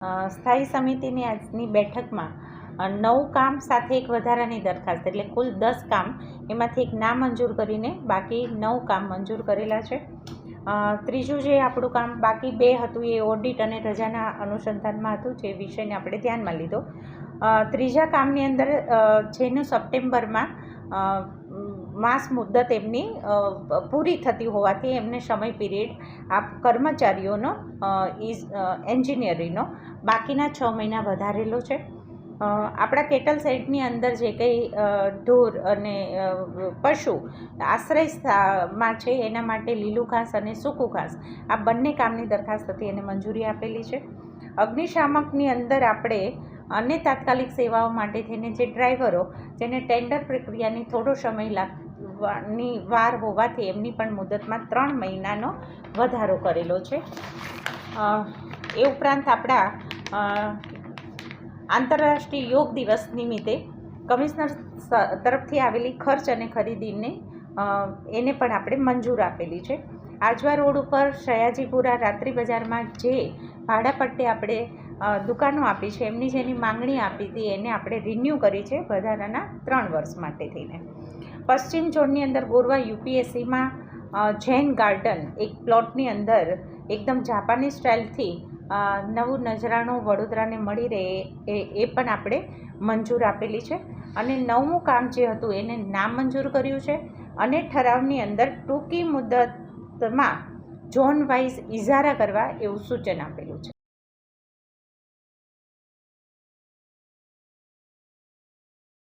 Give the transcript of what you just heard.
સ્થાયી સમિતિની આજની બેઠકમાં 9 કામ સાથે એક વધારાની દરખાસ્ત, એટલે કુલ 10 કામ, એમાંથી એક નામંજૂર કરીને બાકી 9 કામ મંજૂર કરેલા છે. ત્રીજું જે આપણું કામ બાકી 2 હતું એ ઓડિટ અને રજાના અનુસંધાનમાં હતું, જે વિષયને આપણે ધ્યાનમાં લીધો. ત્રીજા કામની અંદર જેનું સપ્ટેમ્બરમાં માસ મુદ્દત એમની પૂરી થતી હોવાથી એમને સમય પીરિયડ આ કર્મચારીઓનો એન્જિનિયરિંગનો બાકીના 6 મહિના વધારેલો છે. આપણા કેટલ શેડની અંદર જે કંઈ ઢોર અને પશુ આશ્રયમાં છે એના માટે લીલું ઘાસ અને સૂકું ઘાસ, આ બંને કામની દરખાસ્ત હતી એને મંજૂરી આપેલી છે. અગ્નિશામકની અંદર આપણે અન્ય તાત્કાલિક સેવાઓ માટે થઈને જે ડ્રાઈવરો જેને ટેન્ડર પ્રક્રિયાની થોડો સમય લાગવાની વાર હોવાથી એમની પણ મુદતમાં 3 મહિનાનો વધારો કરેલો છે. એ ઉપરાંત આપણા આંતરરાષ્ટ્રીય યોગ દિવસ નિમિત્તે કમિશનર તરફથી આવેલી ખર્ચ અને ખરીદીને એને પણ આપણે મંજૂર આપેલી છે. આજવા રોડ ઉપર સયાજીપુરા રાત્રિ બજારમાં જે ભાડા પટ્ટે આપણે દુકાનો આપી છે એમની જેની માંગણી આપી હતી એને આપણે રિન્યૂ કરી છે વધારાના 3 વર્ષ માટે થઈને. પશ્ચિમ ઝોનની અંદર ગોરવા યુપીએસસીમાં જૈન ગાર્ડન એક પ્લોટની અંદર એકદમ જાપાની સ્ટાઇલથી નવું નજરાણું વડોદરાને મળી રહે એ પણ આપણે મંજૂર આપેલી છે. અને 9મું કામ જે હતું એને નામંજૂર કર્યું છે અને ઠરાવની અંદર ટૂંકી મુદતમાં ઝોન વાઇઝ ઇજારા કરવા એવું સૂચન આપેલું છે.